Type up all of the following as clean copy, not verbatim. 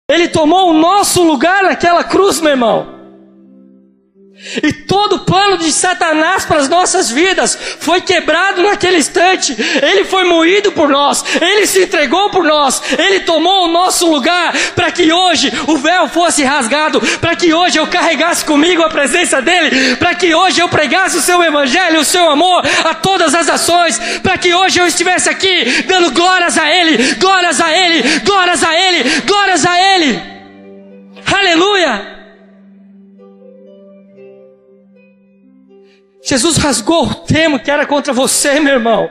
Ele tomou o nosso lugar naquela cruz, meu irmão. E todo o plano de Satanás para as nossas vidas foi quebrado naquele instante. Ele foi moído por nós, Ele se entregou por nós, Ele tomou o nosso lugar, para que hoje o véu fosse rasgado, para que hoje eu carregasse comigo a presença dEle, para que hoje eu pregasse o seu evangelho, o seu amor a todas as nações, para que hoje eu estivesse aqui dando glórias a Ele, glórias a Ele, glórias a Ele, glórias a Ele. Aleluia! Jesus rasgou o termo que era contra você, meu irmão.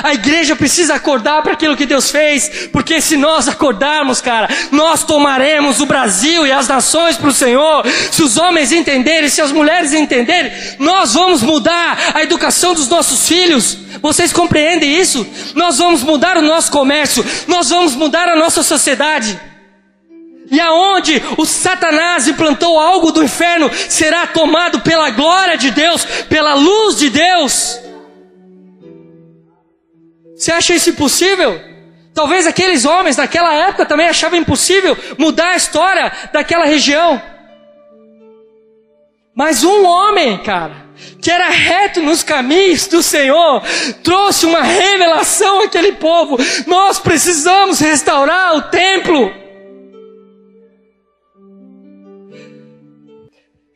A igreja precisa acordar para aquilo que Deus fez, porque se nós acordarmos, cara, nós tomaremos o Brasil e as nações para o Senhor. Se os homens entenderem, se as mulheres entenderem, nós vamos mudar a educação dos nossos filhos. Vocês compreendem isso? Nós vamos mudar o nosso comércio, nós vamos mudar a nossa sociedade. E aonde o Satanás implantou algo do inferno, será tomado pela glória de Deus, pela luz de Deus. Você acha isso impossível? Talvez aqueles homens naquela época também achavam impossível mudar a história daquela região. Mas um homem, cara, que era reto nos caminhos do Senhor, trouxe uma revelação àquele povo. Nós precisamos restaurar o templo.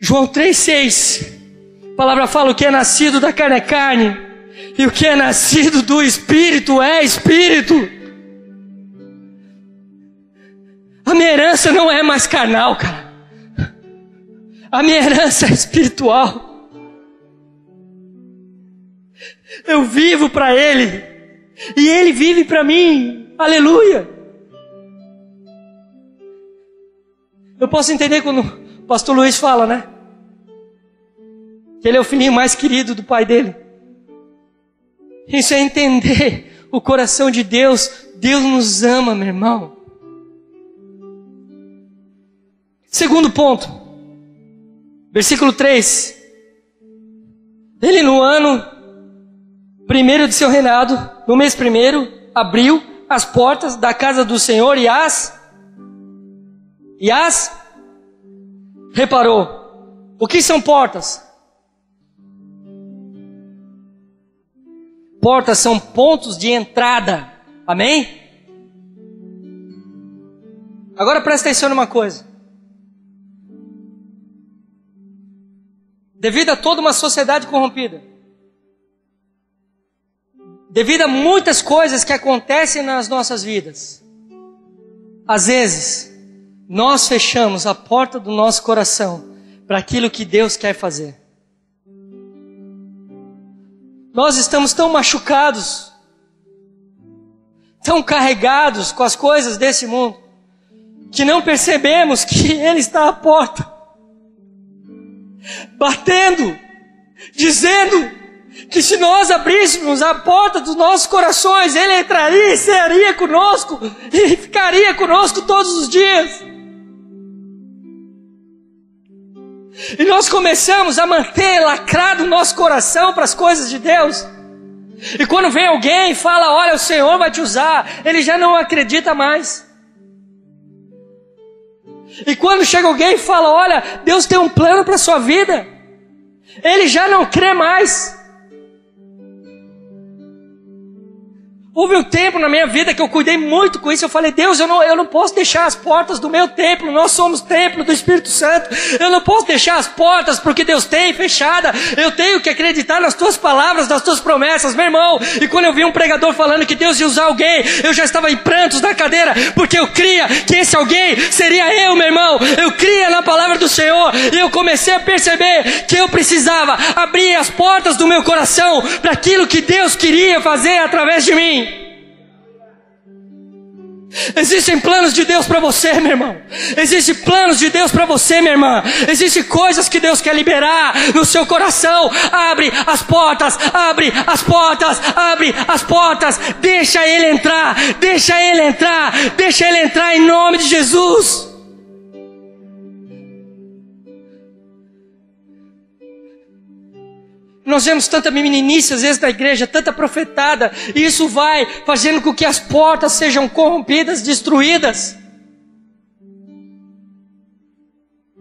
João 3,6, a palavra fala: o que é nascido da carne é carne, e o que é nascido do Espírito é Espírito. A minha herança não é mais carnal, cara. A minha herança é espiritual. Eu vivo para Ele, e Ele vive para mim. Aleluia. Eu posso entender quando o pastor Luiz fala, né? Que ele é o filhinho mais querido do pai dele. Isso é entender o coração de Deus. Deus nos ama, meu irmão. Segundo ponto, versículo 3. Ele no ano primeiro de seu reinado, no mês primeiro, abriu as portas da casa do Senhor e as reparou. O que são portas? Portas são pontos de entrada. Amém? Agora presta atenção numa coisa. Devido a toda uma sociedade corrompida, devido a muitas coisas que acontecem nas nossas vidas, às vezes nós fechamos a porta do nosso coração para aquilo que Deus quer fazer. Nós estamos tão machucados, tão carregados com as coisas desse mundo, que não percebemos que Ele está à porta, batendo, dizendo que se nós abríssemos a porta dos nossos corações, Ele entraria e cearia conosco, e ficaria conosco todos os dias. E nós começamos a manter lacrado o nosso coração para as coisas de Deus. E quando vem alguém e fala: olha, o Senhor vai te usar, ele já não acredita mais. E quando chega alguém e fala: olha, Deus tem um plano para a sua vida, ele já não crê mais. Houve um tempo na minha vida que eu cuidei muito com isso. Eu falei: Deus, eu não posso deixar as portas do meu templo. Nós somos templo do Espírito Santo. Eu não posso deixar as portas porque Deus tem fechada. Eu tenho que acreditar nas tuas palavras, nas tuas promessas, meu irmão. E quando eu vi um pregador falando que Deus ia usar alguém, eu já estava em prantos na cadeira, porque eu cria que esse alguém seria eu, meu irmão. Eu cria na palavra do Senhor, e eu comecei a perceber que eu precisava abrir as portas do meu coração para aquilo que Deus queria fazer através de mim. Existem planos de Deus para você, meu irmão. Existem planos de Deus para você, minha irmã. Existem coisas que Deus quer liberar no seu coração. Abre as portas, abre as portas, abre as portas. Deixa Ele entrar, deixa Ele entrar, deixa Ele entrar em nome de Jesus. Nós vemos tanta meninice às vezes na igreja, tanta profetada, e isso vai fazendo com que as portas sejam corrompidas, destruídas.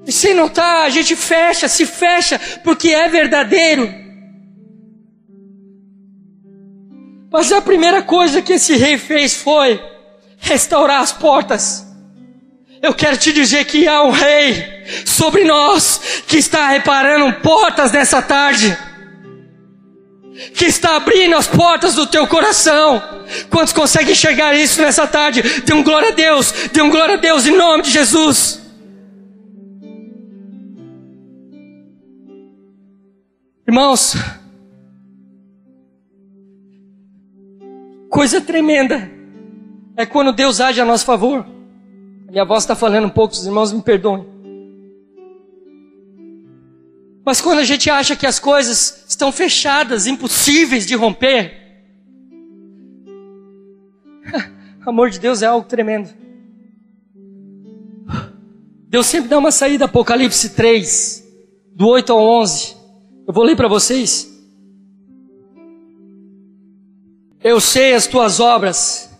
E sem notar, a gente se fecha, porque é verdadeiro. Mas a primeira coisa que esse rei fez foi restaurar as portas. Eu quero te dizer que há um rei sobre nós, que está reparando portas nessa tarde, que está abrindo as portas do teu coração. Quantos conseguem enxergar isso nessa tarde? Dê um glória a Deus, dê um glória a Deus em nome de Jesus. Irmãos, coisa tremenda é quando Deus age a nosso favor. Minha voz está falando um pouco, os irmãos me perdoem. Mas quando a gente acha que as coisas estão fechadas, impossíveis de romper, o amor de Deus é algo tremendo. Deus sempre dá uma saída. Apocalipse 3, do 8 ao 11. Eu vou ler para vocês. Eu sei as tuas obras.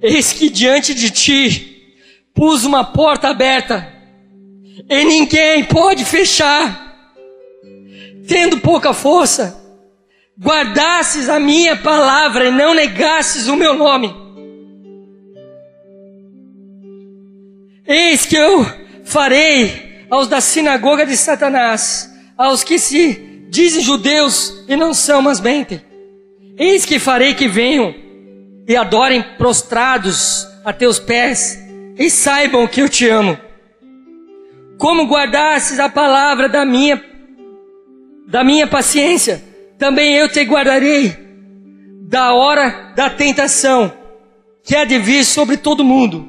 Eis que diante de ti pus uma porta aberta, e ninguém pode fechar. Tendo pouca força, guardasses a minha palavra e não negasses o meu nome. Eis que eu farei aos da sinagoga de Satanás, aos que se dizem judeus e não são, mas mentem. Eis que farei que venham e adorem prostrados a teus pés, e saibam que eu te amo. Como guardasses a palavra da minha paciência, também eu te guardarei da hora da tentação, que há de vir sobre todo mundo,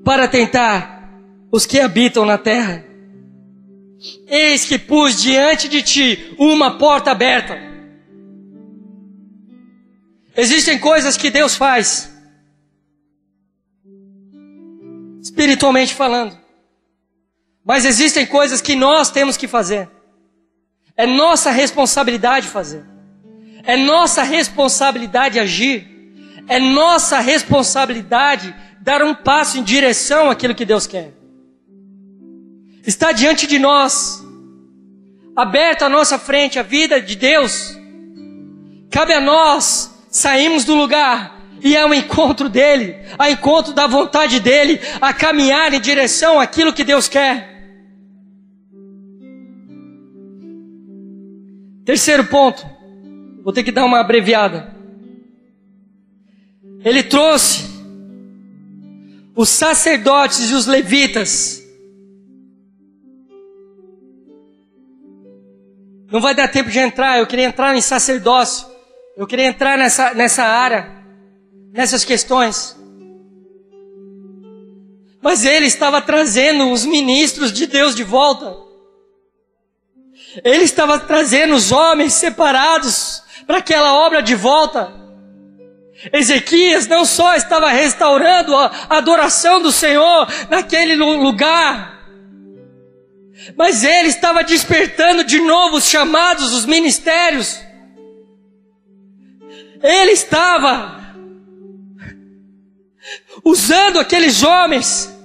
para tentar os que habitam na terra. Eis que pus diante de ti uma porta aberta. Existem coisas que Deus faz, espiritualmente falando, mas existem coisas que nós temos que fazer. É nossa responsabilidade fazer. É nossa responsabilidade agir. É nossa responsabilidade dar um passo em direção àquilo que Deus quer. Está diante de nós, aberta à nossa frente a vida de Deus. Cabe a nós sairmos do lugar e ao encontro dEle, ao encontro da vontade dEle, a caminhar em direção àquilo que Deus quer. Terceiro ponto, vou ter que dar uma abreviada. Ele trouxe os sacerdotes e os levitas. Não vai dar tempo de entrar, eu queria entrar em sacerdócio. Eu queria entrar nessa área, nessas questões. Mas ele estava trazendo os ministros de Deus de volta. Ele estava trazendo os homens separados para aquela obra de volta. Ezequias não só estava restaurando a adoração do Senhor naquele lugar, mas ele estava despertando de novo os chamados, os ministérios. Ele estava usando aqueles homens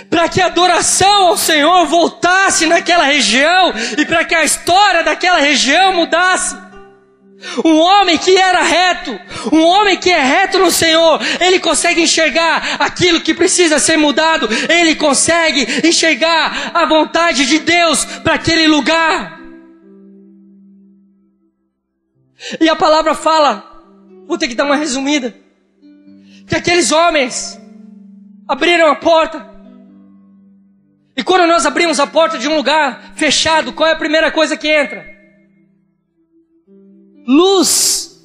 para que a adoração ao Senhor voltasse naquela região e para que a história daquela região mudasse. Um homem que era reto, um homem que é reto no Senhor, ele consegue enxergar aquilo que precisa ser mudado, ele consegue enxergar a vontade de Deus para aquele lugar. E a palavra fala, vou ter que dar uma resumida, que aqueles homens abriram a porta. E quando nós abrimos a porta de um lugar fechado, qual é a primeira coisa que entra? Luz.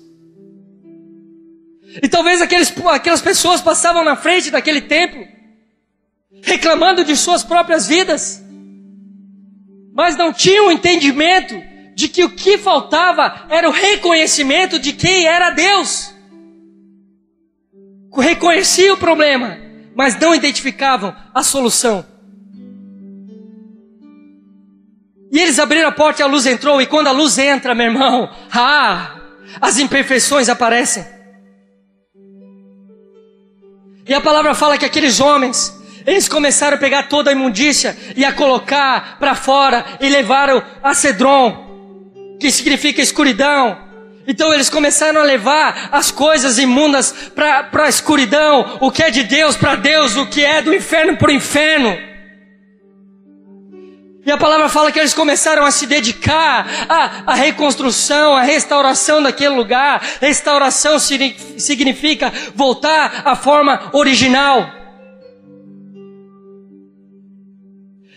E talvez aquelas pessoas passavam na frente daquele templo, reclamando de suas próprias vidas, mas não tinham entendimento de que o que faltava era o reconhecimento de quem era Deus. Reconheciam o problema, mas não identificavam a solução. E eles abriram a porta e a luz entrou. E quando a luz entra, meu irmão, as imperfeições aparecem. E a palavra fala que aqueles homens, Eles começaram a pegar toda a imundícia e a colocar para fora e levaram a Cedron, que significa escuridão. Então eles começaram a levar as coisas imundas para a escuridão, o que é de Deus para Deus, o que é do inferno para o inferno. E a palavra fala que eles começaram a se dedicar à reconstrução, à restauração daquele lugar. Restauração significa voltar à forma original.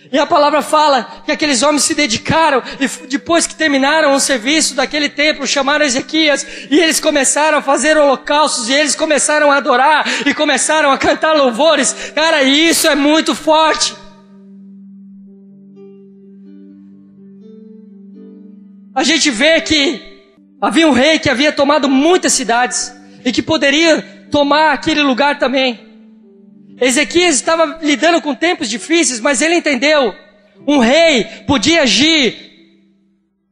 E a palavra fala que aqueles homens se dedicaram e depois que terminaram o serviço daquele templo, chamaram Ezequias e eles começaram a fazer holocaustos e eles começaram a adorar e começaram a cantar louvores. Cara, isso é muito forte. A gente vê que havia um rei que havia tomado muitas cidades e que poderia tomar aquele lugar também. Ezequias estava lidando com tempos difíceis, mas ele entendeu. Um rei podia agir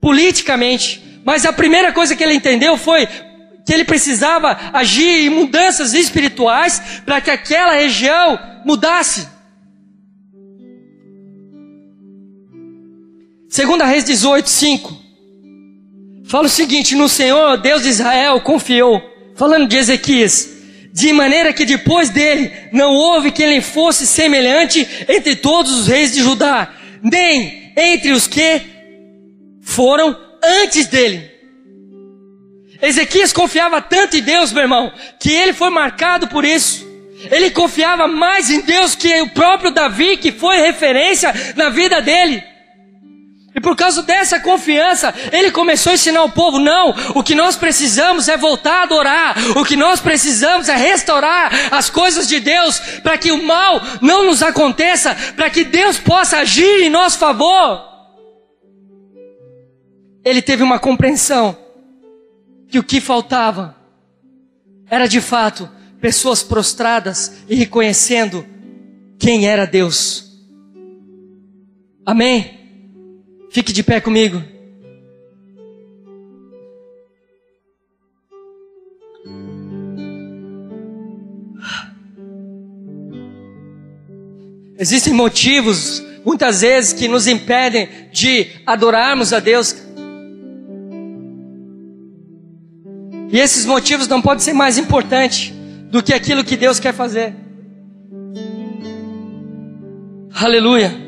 politicamente, mas a primeira coisa que ele entendeu foi que ele precisava agir em mudanças espirituais para que aquela região mudasse. 2 Reis 18:5 fala o seguinte: no Senhor, Deus de Israel, confiou, falando de Ezequias, de maneira que depois dele não houve quem lhe fosse semelhante entre todos os reis de Judá, nem entre os que foram antes dele. Ezequias confiava tanto em Deus, meu irmão, que ele foi marcado por isso. Ele confiava mais em Deus que o próprio Davi, que foi referência na vida dele. E por causa dessa confiança, ele começou a ensinar o povo: não, o que nós precisamos é voltar a adorar, o que nós precisamos é restaurar as coisas de Deus, para que o mal não nos aconteça, para que Deus possa agir em nosso favor. Ele teve uma compreensão que o que faltava era de fato pessoas prostradas e reconhecendo quem era Deus. Amém? Fique de pé comigo. Existem motivos, muitas vezes, que nos impedem de adorarmos a Deus. E esses motivos não podem ser mais importantes do que aquilo que Deus quer fazer. Aleluia.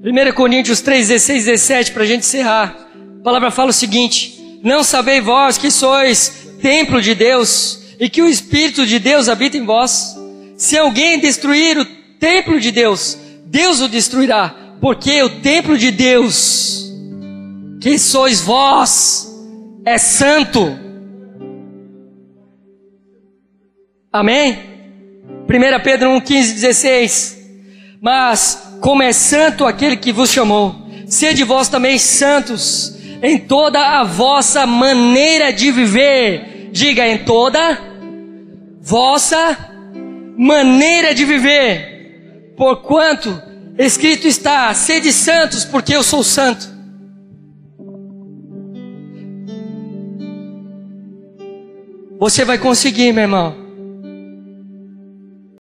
1 Coríntios 3, 16, 17, para a gente encerrar. A palavra fala o seguinte: não sabeis vós que sois templo de Deus e que o Espírito de Deus habita em vós? Se alguém destruir o templo de Deus, Deus o destruirá, porque o templo de Deus, que sois vós, é santo. Amém? 1 Pedro 1, 15, 16. Mas como é santo aquele que vos chamou, sede vós também santos em toda a vossa maneira de viver. Diga: em toda vossa maneira de viver. Porquanto escrito está: sede santos, porque eu sou santo. Você vai conseguir, meu irmão.